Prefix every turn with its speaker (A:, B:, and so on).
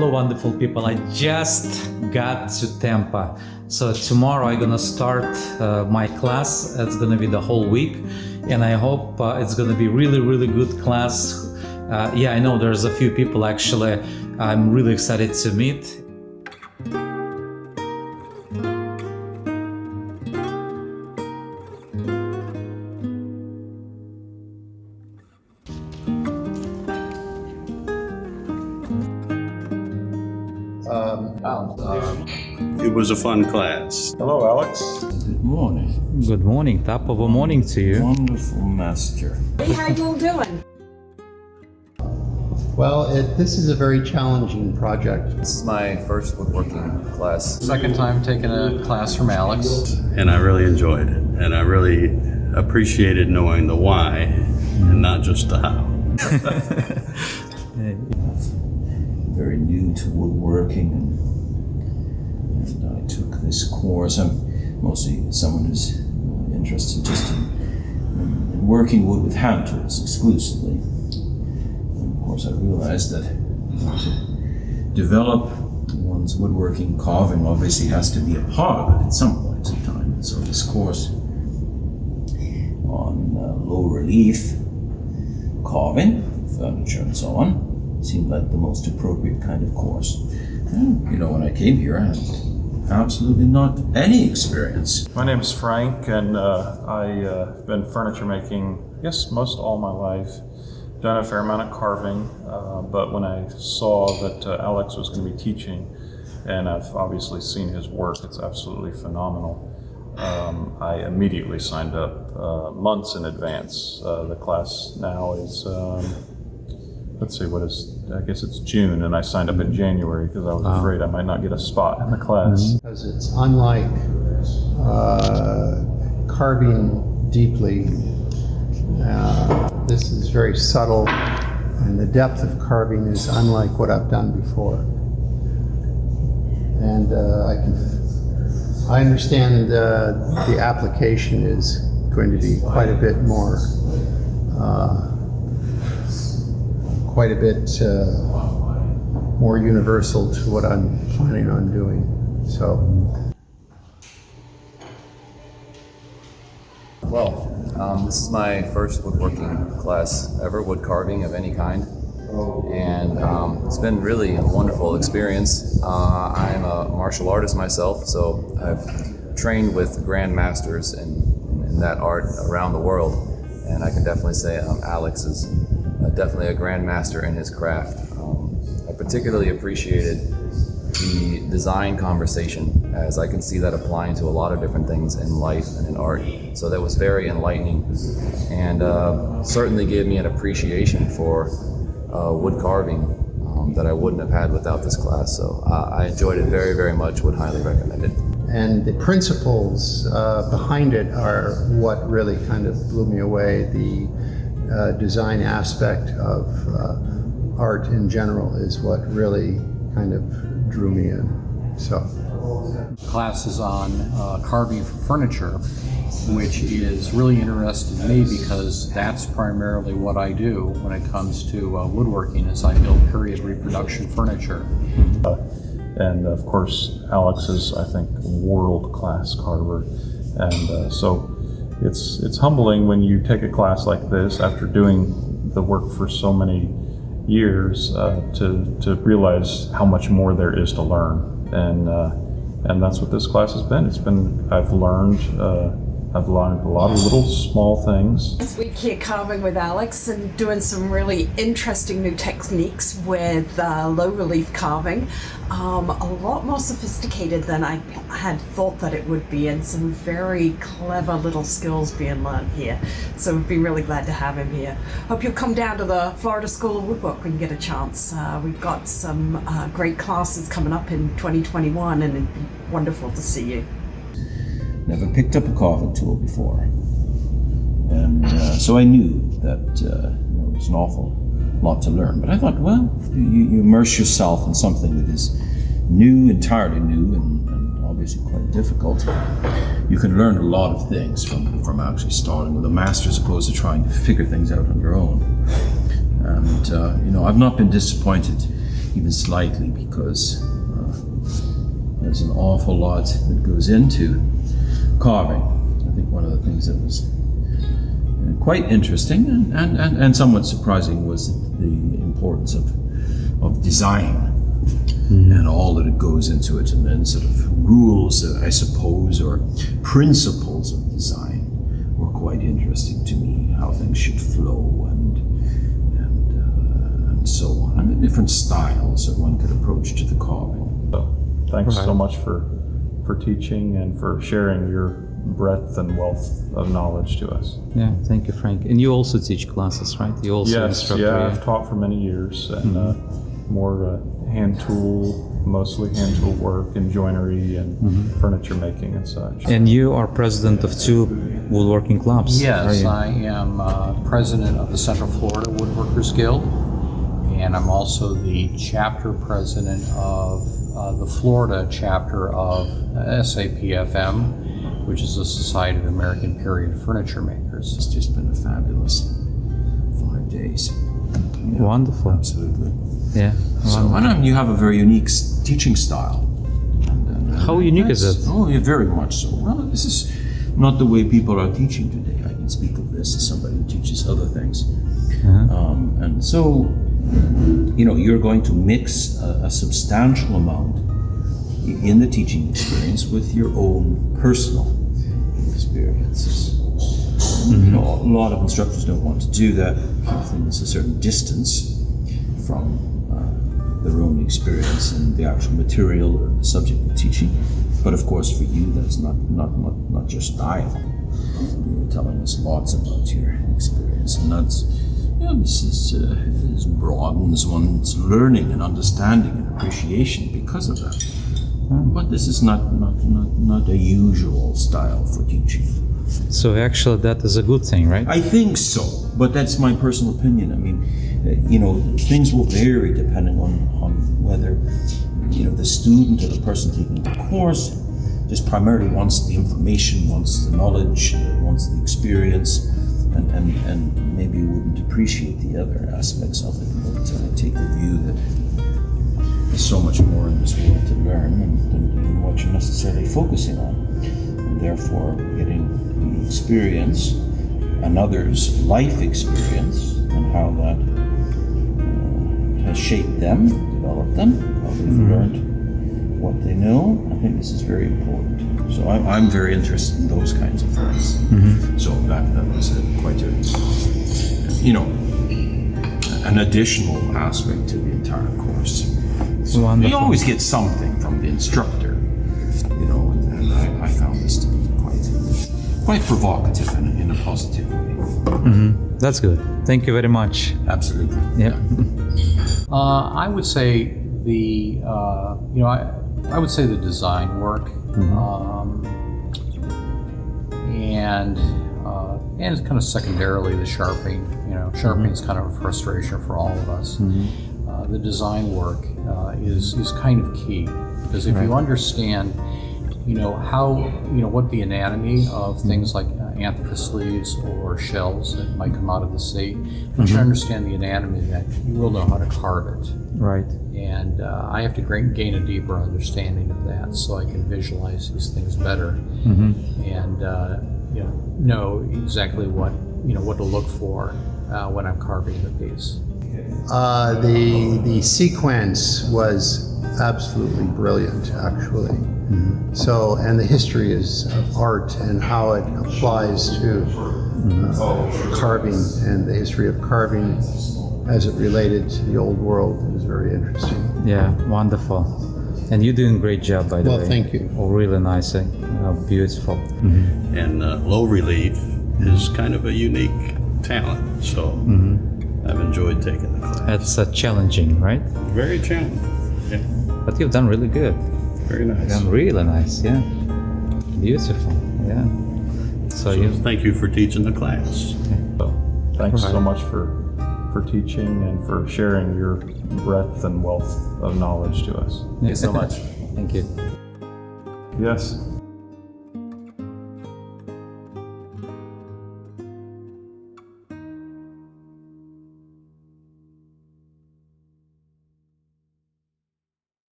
A: Hello, wonderful people. I just got to Tampa. So tomorrow I'm gonna start my class. It's gonna be the whole week, and I hope it's gonna be really good class. Yeah, I know there's a few people actually I'm really excited to meet.
B: It was a fun class.
C: Hello, Alex.
D: Good morning.
A: Good morning. Top of a morning to you.
D: Wonderful master.
E: Hey, how you all doing?
F: Well, this is a very challenging project.
G: This is my first woodworking class.
H: Second time taking a class from Alex.
B: And I really enjoyed it. And I really appreciated knowing the why and not just the how.
D: Very new to woodworking, and I took this course. I'm mostly someone who's interested just in working wood with hand tools exclusively. And of course, I realized that to develop one's woodworking carving obviously has to be a part of it at some point in time. And so this course on low relief carving, furniture and so on, seemed like the most appropriate kind of course. And, you know, when I came here, I had absolutely not any experience.
C: My name is Frank, and I've been furniture making, I guess, most all my life. Done a fair amount of carving, but when I saw that Alex was going to be teaching, and I've obviously seen his work, it's absolutely phenomenal. I immediately signed up months in advance. The class now is let's see, I guess it's June, and I signed up in January because I was afraid I might not get a spot in the class.
F: Because it's unlike carving deeply. This is very subtle, and the depth of carving is unlike what I've done before. And I understand the application is going to be quite a bit more more universal to what I'm planning on doing. So.
G: Well, this is my first woodworking class ever, wood carving of any kind. And it's been really a wonderful experience. I'm a martial artist myself, so I've trained with grandmasters in that art around the world. And I can definitely say Alex is definitely a grandmaster in his craft. I particularly appreciated the design conversation, as I can see that applying to a lot of different things in life and in art. So that was very enlightening, and certainly gave me an appreciation for wood carving that I wouldn't have had without this class. So I enjoyed it very much, would highly recommend it.
F: And the principles behind it are what really kind of blew me away. The design aspect of art in general is what really kind of drew me in. So,
H: Classes on carving for furniture, which is really interesting to me because that's primarily what I do when it comes to woodworking, is I build period reproduction furniture.
C: And of course, Alex is, I think, a world-class carver. And so it's humbling when you take a class like this after doing the work for so many years to realize how much more there is to learn. And that's what this class has been. I've learned a lot of little small things.
E: This week here carving with Alex and doing some really interesting new techniques with low relief carving. A lot more sophisticated than I had thought that it would be, and some very clever little skills being learned here. So we've been really glad to have him here. Hope you'll come down to the Florida School of Woodwork when you get a chance. We've got some great classes coming up in 2021, and it'd be wonderful to see you.
D: Never picked up a carving tool before. And so I knew that it was an awful lot to learn. But I thought, well, you immerse yourself in something that is new, entirely new, and obviously quite difficult. You can learn a lot of things from actually starting with a master as opposed to trying to figure things out on your own. And I've not been disappointed even slightly, because there's an awful lot that goes into carving. I think one of the things that was quite interesting and somewhat surprising was the importance of design and all that it goes into it, and then sort of rules, I suppose, or principles of design were quite interesting to me, how things should flow and so on, and the different styles that one could approach to the carving.
C: So, thanks so
A: Right.
C: much for teaching and for sharing your breadth and wealth of knowledge to us.
A: Yeah, thank you, Frank. And you also teach classes, right? You also
C: Yes,
A: instruct.
C: yeah, I've taught for many years, and more hand tool, mostly hand tool work and joinery and furniture making and such.
A: And you are president of 2 woodworking clubs. are
H: Yes,
A: you?
H: I am president of the Central Florida Woodworkers Guild, and I'm also the chapter president of the Florida chapter of SAPFM, which is the Society of American Period Furniture Makers.
D: It's just been a fabulous 5 days. Yeah,
A: Wonderful.
D: Absolutely.
A: Yeah.
D: So, and you have a very unique teaching style. And
A: How unique is
D: that's-
A: it?
D: Oh, yeah, very much so. Well, this is not the way people are teaching today. I can speak of this as somebody who teaches other things. And so, you're going to mix a substantial amount in the teaching experience with your own personal experiences. A lot of instructors don't want to do that. Keep things a certain distance from their own experience and the actual material or the subject of teaching. But of course, for you, that's not your style. You're telling us lots about your experience, and that's this broadens one's learning and understanding and appreciation because of that. But this is not a usual style for teaching.
A: So actually, that is a good thing, right?
D: I think so, but that's my personal opinion. I mean, things will vary depending on whether, the student or the person taking the course just primarily wants the information, wants the knowledge, wants the experience, and maybe wouldn't appreciate the other aspects of it. But I take the view that there's so much more in this world to learn than what you're necessarily focusing on, and therefore getting the experience, another's life experience, and how that has shaped them, developed them, how they've learned what they know. I think this is very important. So I'm very interested in those kinds of things. So that was quite an additional aspect to the entire course. So
A: Wonderful.
D: you always get something from the instructor, and I found this to be quite provocative in a positive way.
A: That's good. Thank you very much.
D: Absolutely.
A: Yeah.
H: I would say I would say the design work, and it's kind of secondarily the sharpening. Sharpening is kind of a frustration for all of us. The design work is kind of key, because if you understand, what the anatomy of things like anthracis sleeves or shells that might come out of the sea, once you understand the anatomy of that, you will know how to carve it.
A: Right.
H: And I have to gain a deeper understanding of that so I can visualize these things better, and know exactly what to look for when I'm carving the piece.
F: The sequence was absolutely brilliant, actually. So, and the history of art and how it applies to carving, and the history of carving as it related to the old world is very interesting.
A: Yeah, wonderful. And you're doing a great job, by the way.
F: Well, thank you.
A: Oh, really nice. Beautiful.
B: And low relief is kind of a unique talent, so I've enjoyed taking the class.
A: It's challenging, right?
B: Very challenging. Yeah,
A: But you've done really good.
B: very nice.
A: Done really nice, yeah. Beautiful, yeah. So you,
B: Thank you for teaching the class.
C: Thanks so
A: Right.
C: much for teaching and for sharing your breadth and wealth of knowledge to us.
H: Thanks so much.
A: thank you.
C: Yes.